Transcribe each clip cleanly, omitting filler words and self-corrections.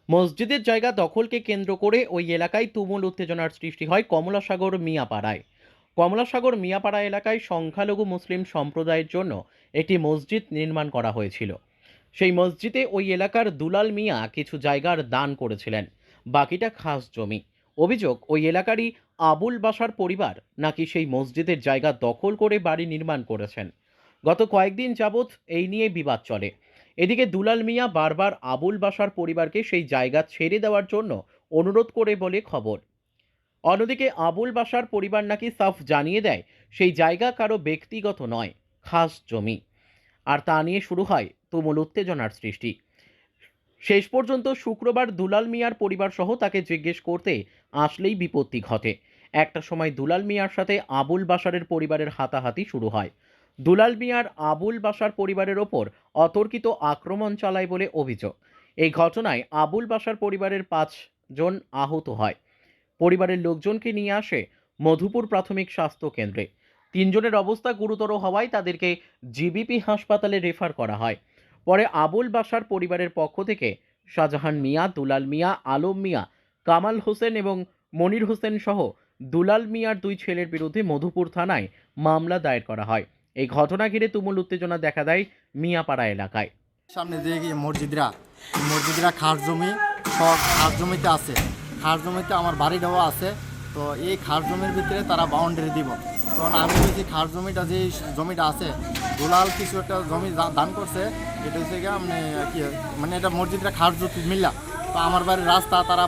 মসজিদের জায়গা দখলকে কেন্দ্র করে ওই এলাকায় তুমুল উত্তেজনার সৃষ্টি হয় কমলাসাগর মিয়াপাড়ায়। কমলাসাগর মিয়াপাড়া এলাকায় সংখ্যালঘু মুসলিম সম্প্রদায়ের জন্য একটি মসজিদ নির্মাণ করা হয়েছিল। সেই মসজিদে ওই এলাকার দুলাল মিয়া কিছু জায়গার দান করেছিলেন, বাকিটা খাস জমি। অভিযোগ, ওই এলাকারই আবুল বাশার পরিবার নাকি সেই মসজিদের জায়গা দখল করে বাড়ি নির্মাণ করেছেন। গত কয়েকদিন যাবৎ এই নিয়ে বিবাদ চলে। এদিকে দুলাল মিয়া বারবার আবুল বাশার পরিবারকে সেই জায়গা ছেড়ে দেওয়ার জন্য অনুরোধ করে বলে খবর। অন্যদিকে আবুল বাশার পরিবার নাকি সাফ জানিয়ে দেয় সেই জায়গা কারো ব্যক্তিগত নয়, খাস জমি। আর তা নিয়ে শুরু হয় তুমুল উত্তেজনার সৃষ্টি। শেষ পর্যন্ত শুক্রবার দুলাল মিয়ার পরিবার সহ তাকে জিজ্ঞেস করতে আসলেই বিপত্তি ঘটে। একটা সময় দুলাল মিয়ার সাথে আবুল বাশারের পরিবারের হাতাহাতি শুরু হয়। দুলাল মিয়ার আবুল বাশার পরিবারের ওপর অতর্কিত আক্রমণ চালায় বলে অভিযোগ। এই ঘটনায় আবুল বাশার পরিবারের 5 জন আহত হয়। পরিবারের লোকজনকে নিয়ে আসে মধুপুর প্রাথমিক স্বাস্থ্য কেন্দ্রে। 3 জনের অবস্থা গুরুতর হওয়ায় তাদেরকে জিবিপি হাসপাতালে রেফার করা হয়। পরে আবুল বাশার পরিবারের পক্ষ থেকে শাহজাহান মিয়া, দুলাল মিয়া, আলম মিয়া, কামাল হোসেন এবং মনির হোসেন সহ দুলাল মিয়ার 2 ছেলের বিরুদ্ধে মধুপুর থানায় মামলা দায়ের করা হয়। এই ঘটনা ঘিরে তুমুল উত্তেজনা দেখা দেয় মিয়াপাড়া এলাকায়। সামনে যে মসজিদরা খাস জমি, সব খাস জমিতে আছে। খাস জমিতে আমার বাড়িটাও আছে। তো এই খাস জমির ভিতরে তারা বাউন্ডারি দিব। তখন আমি বলছি খাস জমিটা যে জমিটা আছে, দুলাল কিছু একটা জমি দান করছে, এটা হচ্ছে গিয়ে আপনি কি মানে এটা মসজিদটা খাস জমি মিল্লা। তো আমার বাড়ির রাস্তা তারা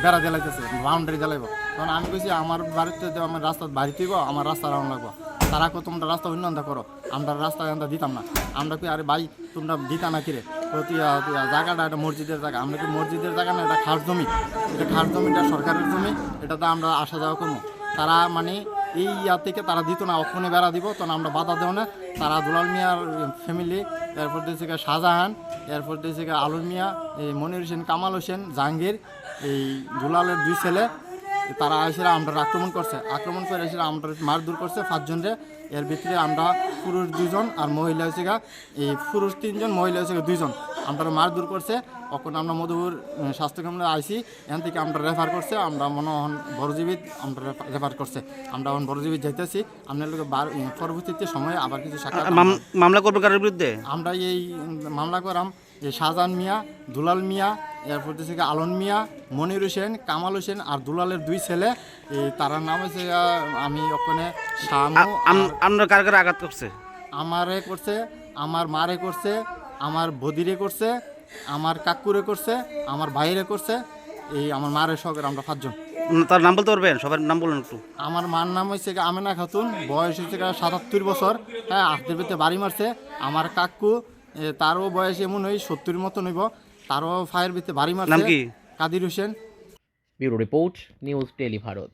বেড়া জ্বালাইতেছে, বাউন্ডারি জ্বালাইব। তখন আমি বলছি আমার বাড়িতে আমার রাস্তা বাড়িতে আমার রাস্তা রাউন্ড লাগবো। তারা কো তোমরা রাস্তা অন্য করো, আমরা রাস্তা দিতাম না। আমরা কি আরে ভাই তোমরা দিতা না কিরে, তুই জায়গাটা একটা মসজিদের জায়গা, আমরা কি মসজিদের জায়গা না, এটা খাস জমি। এটা খাস জমিটা সরকারের জমি, এটাতে আমরা আসা যাওয়া করবো। তারা মানে এই থেকে তারা দিত না, ওখানে বেড়া দিব, তখন আমরা বাধা দেবো না। তারা দুলাল মিয়ার ফ্যামিলি, এরপর দিয়েছে শাহজাহান, এরপর দিয়েছে আলম মিয়া, এই মনির হোসেন, কামাল হোসেন, জাহাঙ্গীর, এই দুলালের 2 ছেলে, তারা এসে আমরা আক্রমণ করে এসে আমরা মারধর করছে 5 জনরে। এর ভিতরে আমরা পুরুষ 2 জন আর মহিলা হয়েছে এই পুরুষ 3 জন, মহিলা হয়েছে 2 জন। আমরা মারধর করছে। তখন আমরা মধুপুর স্বাস্থ্যকেন্দ্রে আইসি, এখান থেকে আমরা রেফার করছে। আমরা মনে হন বড়জীবিত আমরা রেফার করছে। আমরা এখন বড়জীবিত যাইতেছি। আপনার লোক পরবর্তীতে সময়ে আবার কিছু মামলা করবে কারোর বিরুদ্ধে। আমরা এই মামলা করাম যে শাহজাহান মিয়া, দুলাল মিয়া, এরপর হচ্ছে আলম মিয়া, মনির হোসেন, কামাল হোসেন আর দুলালের 2 ছেলে। তার নাম হচ্ছে আমি ওখানে আপনার কার কার আঘাত করছে? আমারে করছে, আমার মারে করছে, আমার বদিরে করছে, আমার কাকুরে করছে, আমার ভাইরে করছে। এই আমার মারে সঙ্গে আমরা 5 জন। তার নাম বলতে পারবেন? সবার নাম বলুন একটু। আমার মার নাম হচ্ছে আমেনা খাতুন, বয়স হচ্ছে 77 বছর। হ্যাঁ, হাতের ভিতরে বাড়ি মারছে। আমার কাকু, তারও বয়স এমন ওই 70 মতো নইব, তারও ফায়ের ভিতরে বাড়ি মারছে। নাম কি? Kadir Hossain. Bureau report, news tele Bharat.